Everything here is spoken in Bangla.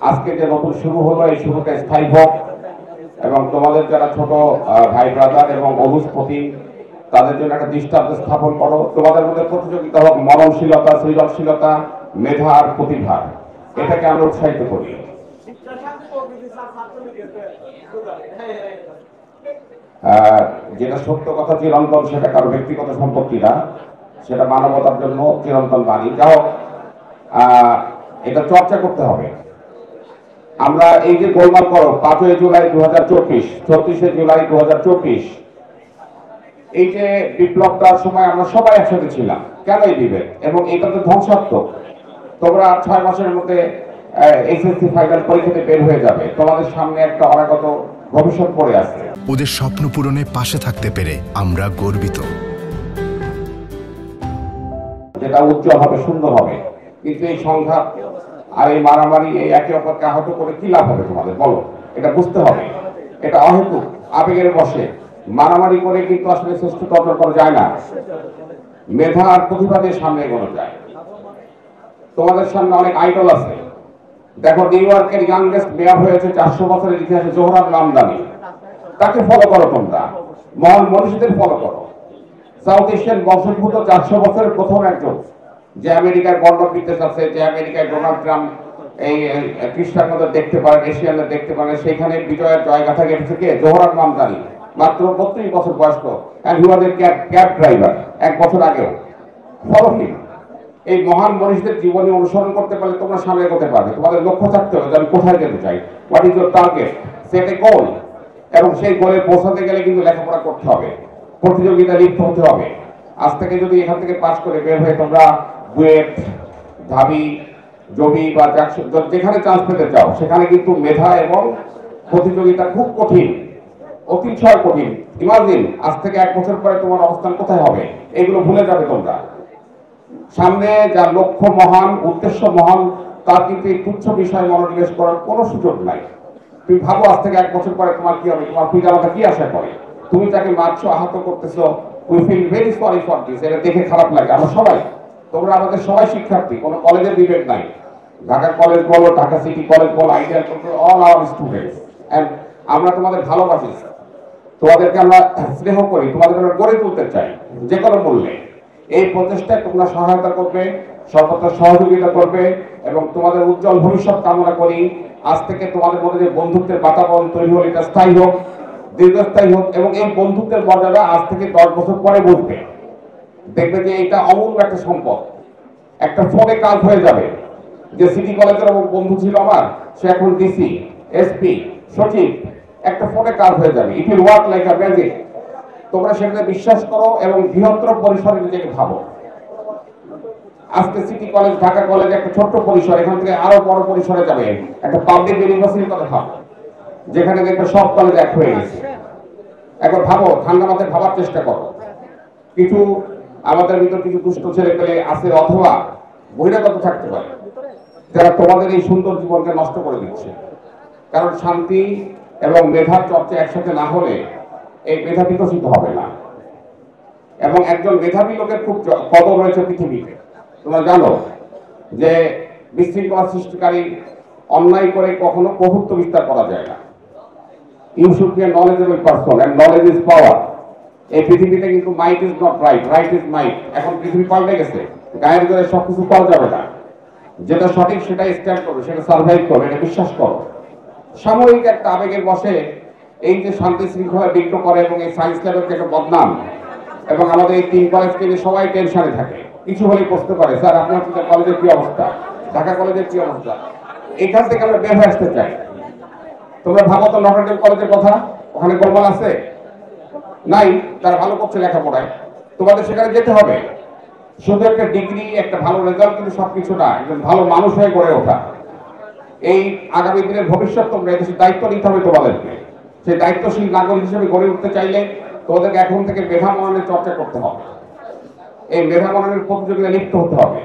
আজকে যে নতুন শুরু হলো এই শুরুটা স্থায়ী হোক এবং তোমাদের যারা ছোট ভাই ব্রাদার এবং অবুজপতি তাদের জন্য একটা দৃষ্টান্ত স্থাপন করো। তোমাদের মধ্যে প্রতিযোগিতা হোক মননশীলতা, সৃজনশীলতা, মেধা আর প্রতিভা, এটাকে আমরা উৎসাহিত করি। যেটা সত্য কথা চিরন্তন, সেটা কারো ব্যক্তিগত সম্পত্তি না, সেটা মানবতার জন্য চিরন্তন বাণী। যাও এটা চর্চা করতে হবে। আমরা এই যে গোলমাল করো 5 জুলাই 2024, 34 জুলাই 2024, এই যে বিপ্লবটার সময় আমরা সবাই একসাথে ছিলাম। কেন এই বিভেদ? এবং এটা তো ধ্বংসাত্মক। তোমরা 6 মাসের মধ্যে এইচএসসি ফাইনাল পরীক্ষাতে বের হয়ে যাবে, তোমাদের সামনে একটা অনাগত ভবিষ্যৎ পড়ে আছে। ওদের স্বপ্ন পূরণে পাশে থাকতে পেরে আমরা গর্বিত। যেটা উজ্জ্বল হবে, সুন্দর হবে। কিন্তু এই সংঘাত আর এই মারামারি, এই একে অপরকে আহত করে কি লাভ হবে তোমাদের? বলো, এটা বুঝতে হবে। এটা অহেতুক, আবেগের বশে মারামারি করে কিন্তু আসলে শ্রেষ্ঠতা অর্জন করা যায় না। মেধা আর প্রতিভা দিয়ে সামনে এগোনো যায়। তোমাদের সামনে অনেক আইডল আছে। দেখো, নিউ ইয়র্কের ইয়াংগেস্ট মেয়র হয়েছে 400 বছরের ইতিহাসে জোহরাব রামদানি। তাকে ফলো করো তোমরা, মহান মনীষীদের ফলো করো। সাউথ এশিয়ান বংশোদ্ভূত 400 বছরের প্রথম একজন যে আমেরিকায় বর্ণবিদ্বেষ আছে, যে আমেরিকায় ডোনাল্ড ট্রাম্প এই খ্রিস্টানদের দেখতে পারেন, এশিয়ানদের দেখতে পারেন, সেখানে বিজয়ের জয়গাথা গেটেছে কে? জোহরাব রামদানি, মাত্র 32 বছর বয়স্ক। And he was a cab driver 1 বছর আগেও। Follow him. এই মহান মনীষীদের জীবনী অনুসরণ করতে পারলে তোমরা সামনে এগোতে পারবে। তোমাদের লক্ষ্য থাকতে হবে যে আমি কোথায় যেতে চাই, what is your target, set a goal. এবং সেই গোলে পৌঁছাতে গেলে কিন্তু লেখাপড়া করতে হবে, প্রতিযোগিতা লিপ্ত হতে হবে। আজ থেকে যদি এখান থেকে পাস করে বের হয়ে তোমরা বুয়েট, ঢাবি, জবি বা যেখানে চান্স পেতে চাও, সেখানে কিন্তু মেধা এবং প্রতিযোগিতা খুব কঠিন, অতিশয় কঠিন। ইমাজিন, আজ থেকে 1 বছর পরে তোমার অবস্থান কোথায় হবে? এগুলো ভুলে যাবে তোমরা। সামনে যার লক্ষ্য মহান, উদ্দেশ্য মহান, তার কিন্তু এই তুচ্ছ বিষয়ে মনোনিবেশ করার কোনো সুযোগ নাই। তুমি ভাবো, আজ থেকে 1 বছর পরে তোমার কি হবে? তোমার পিতামাতা কি আশা করে? তুমি তাকে মারছো, আহত করতেছো। We feel very sorry for this. এটা দেখে খারাপ লাগে। আমরা সবাই, তোমরা আমাদের সবাই শিক্ষার্থী, কোনো কলেজের বিবেক নাই। ঢাকা কলেজ বলো, ঢাকা সিটি কলেজ বলো, ideal college, all our students. And আমরা তোমাদের ভালোবাসি, তোমাদেরকে আমরা স্নেহ করি, তোমাদের আমরা গড়ে তুলতে চাই যে কোনো মূল্যে। এই প্রচেষ্টায় তোমরা সহায়তা করবে, সর্বত্র সহযোগিতা করবে এবং তোমাদের উজ্জ্বল ভবিষ্যৎ কামনা করি। আজ থেকে তোমাদের মধ্যে যে বন্ধুত্বের বাতাবরণ তৈরি হল, এটা স্থায়ী হোক, দীর্ঘস্থায়ী হোক। এবং এই বন্ধুত্বের মর্যাদা আজ থেকে 10 বছর পরে বুঝবে। দেখবে যে এটা অমূল্য একটা সম্পদ। একটা ফোনে কাজ হয়ে যাবে। যে সিটি কলেজের বন্ধু ছিল আমার, সে এখন ডিসি, এসপি, সচিব। একটা ফোনে কাজ হয়ে যাবে। It will work like a magic. তোমরা সেটাতে বিশ্বাস করো এবং বৃহত্তর পরিসরে নিজেকে ভাবো। আজকে সিটি কলেজ, ঢাকা কলেজ একটা ছোট্ট পরিসর, এখান থেকে আরো বড় পরিসরে যাবে। একটা পাবলিক ইউনিভার্সিটির কথা ভাবো, যেখানে দেখবে সব কলেজ এক হয়ে গেছে। একবার ভাবো, ঠান্ডা মাথায় ভাবার চেষ্টা করো। কিছু আমাদের ভিতর কিছু দুষ্ট ছেলে পেলে আছে, অথবা বহিরাগত থাকতে পারে, যারা তোমাদের এই সুন্দর জীবনকে নষ্ট করে দিচ্ছে। কারণ শান্তি এবং মেধার চর্চা একসাথে না হলে এই মেধা বিকশিত হবে না। এবং একজন মেধাবী লোকের খুব কদর রয়েছে পৃথিবীতে। তোমরা জানো যে বিশৃঙ্খলা সৃষ্টিকারী অন্যায় করে কখনো প্রভুত্ব বিস্তার করা যায় না। You should be a knowledgeable person, and knowledge is power. এই পৃথিবীতে কিন্তু might is not right, right is might. এখন পৃথিবী পাল্টে গেছে, গায়ের জোরে সবকিছু পাওয়া যাবে না। যেটা সঠিক সেটাই স্ট্যান্ড করবে, সেটা সার্ভাইভ করবে, এটা বিশ্বাস করো। সাময়িক একটা আবেগের বসে এই যে শান্তি শৃঙ্খলা বিঘ্ন করে এবং এই সায়েন্স ল্যাবের একটা বদনাম, এবং আমাদের এই 3 কলেজকে নিয়ে সবাই টেনশনে থাকে। কিছু হলেই প্রশ্ন করে, স্যার আপনার কলেজের কি অবস্থা, ঢাকা কলেজের কি অবস্থা? এখান থেকে আমরা বের হয়ে আসতে চাই। তোমরা ভাবো তো নটরডেম কলেজের কথা, ওখানে গোলমাল আছে নাই? তারা ভালো করছে লেখাপড়ায়। তোমাদের সেখানে যেতে হবে। শুধু একটা ডিগ্রি, একটা ভালো রেজাল্ট কিন্তু সবকিছু না। একজন ভালো মানুষ হয়ে গড়ে ওঠা, এই আগামী দিনের ভবিষ্যৎ তোমরা এদেশের দায়িত্ব নিতে হবে তোমাদেরকে। সেই দায়িত্বশীল নাগরিক হিসেবে গড়ে উঠতে চাইলে তোমাদেরকে এখন থেকে মেধা মননের চর্চা করতে হবে। এই মেধা মননের প্রতিযোগিতায় লিপ্ত হতে হবে।